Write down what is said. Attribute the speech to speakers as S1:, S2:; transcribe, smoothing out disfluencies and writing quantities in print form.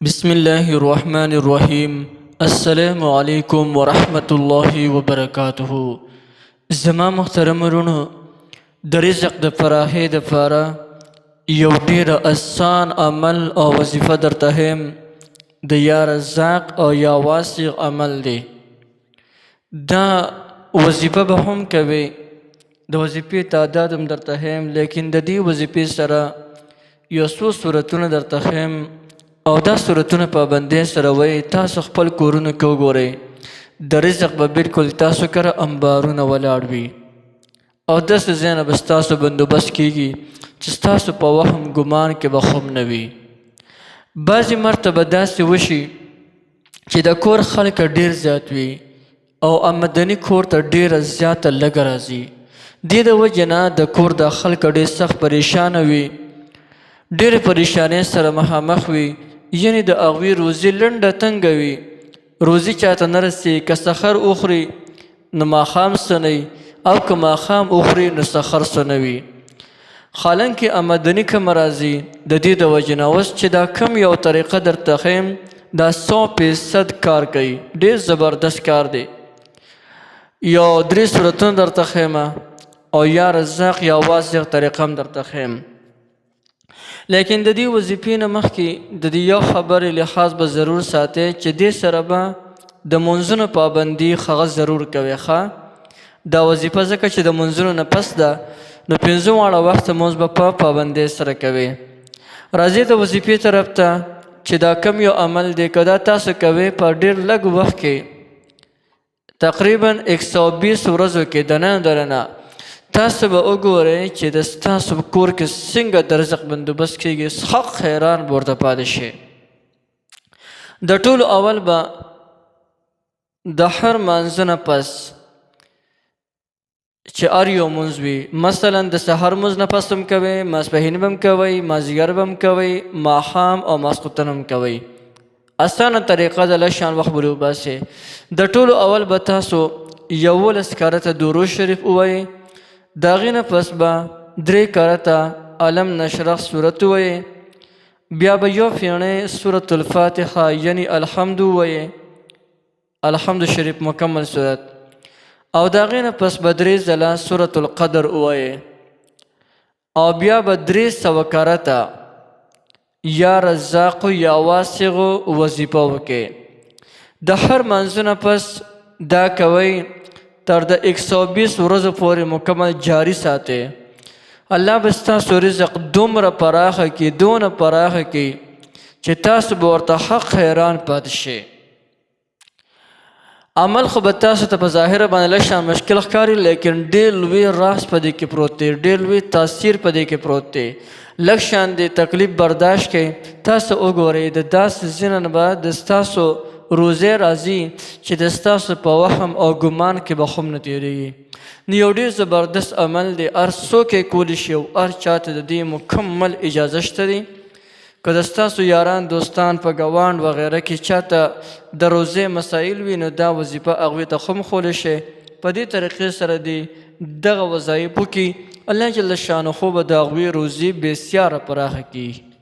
S1: بسم الله الرحمن الرحیم. السلام علیکم ورحمة الله وبرکاته. زما محترم ورونو، د رزق د فراخۍ دپاره یو ډېر آسان عمل او وظیفه درته ښیم. د یا رزاق او یا واسع عمل دی. دا وظیفه به هم کوې، د وظیفې تعداد هم درته ښیم، لیکن د دې وظیفې سره یو څو صورتونه درته ښیم او دا صورتونه پابندۍ سره وایي. تاسو خپل کورونو کې وګورئ، د رزق به بالکل تاسو کره انبارونه ولاړ وي او داسې ځای نه به ستاسو بندوبست کېږي چې ستاسو په وهم ګمان کې به خوم نه وي. بعضې مرتبه داسې وشي چې د کور خلک ډېر زیات وي او آمدني کور ته ډېره زیاته لږه راځي. دې د وجې نه د کور دا خلک ډېر سخت پریشانه وي، ډېرې پریشانۍ سره مخامخ وي. یعنې د هغوی روزي لنډه تنګه وي، روزي چاته نه رسي. که سحر وخوري نو ماښام څه نه وي، او که ماښام وخوري نو سحر څه نه وي. حالانکې آمدني کمه راځي. د دې د وجې نه اوس چې دا کم یو طریقه درته ښیم، دا 100% کار کوي، ډېر زبردست کار دی. یو 3 صورتونه درته ښیم او یا رزاق یا واسع طریقه هم درته ښیم. لیکن د دې وظیفې نه مخکې د دې یو خبرې لحاظ به ضرور ساتئ چې دې سره به د منځونو پابندي هغه ضرور کوئ. دا وظیفه ځکه چې د منځونو نه پس ده، نو 5 واړه وخته مونځ به په پابندۍ سره کوئ. راځئ د وظیفې طرف ته چې دا کم یو عمل دی. که دا تاسو کوئ په ډېر لږ وخت کې، تقریبا 120 ورځو کې دننه تاسو به وګورئ چې د ستاسو کور کې څنګه د رزق بندوبست کېږي. حق حیران به ورته پاتې شئ. د ټولو اول به د هر مانځه نه پس چې هر یو مونځ وي، مثلا د سحر مونځ نه پس هم کوئ، ماسپښین به هم کوئ، مازدیګر به هم کوئ، ماښام او ماسخوتن هم کوئ. اسانه طریقه ده، لږ شان وخت به وباسئ. د ټولو اول به تاسو 11 کرته درود شریف ووایئ. د هغې نه پس به 3 کرته علم نشرح صورت ووایئ. بیا به یو فیڼۍ سورة الفاتحه یعنی الحمد ووایئ، الحمد شریف مکمل صورت. او د هغې نه پس به 3 ځله سورة القدر ووایئ. او بیا به 300 کرته یا رزاق یا واسع وظیفه وکړئ. د هر منځه نه پس دا کوئ تر د 120 ورځو پورې مکمل جاری ساتئ. الله به ستاسو رزق دومره پراخه کړي، دونه پراخه کړي چې تاسو به ورته حق حیران پاتې شئ. عمل خو به تاسو ته په ظاهره باندې لږ شان مشکل ښکاري، لیکن ډېر لوی راز په دې کې پروت دی، ډېر لوی تاثیر په دې کې پروت دی. لږ شان د تکلیف برداشت کړئ. تاسو وګورئ د داسې ځینه نه به د ستاسو روزې راځي چې د ستاسو په وهم او ګمان کې به خوم نه تېرېږي. نو یو ډېر زبردست عمل دی، هر څوک یې کولی شي او هر چاته د دې مکمل اجازه شته دی. که د ستاسو یاران دوستان په ګاونډ وغیره کې چاته د روزې مسایل وي، نو دا وظیفه هغوی ته خوم ښولی شي. په دې طریقې سره دی دغه وظایفو کې الله جل شانه به د هغوی روزي بسیاره پراخه کړي.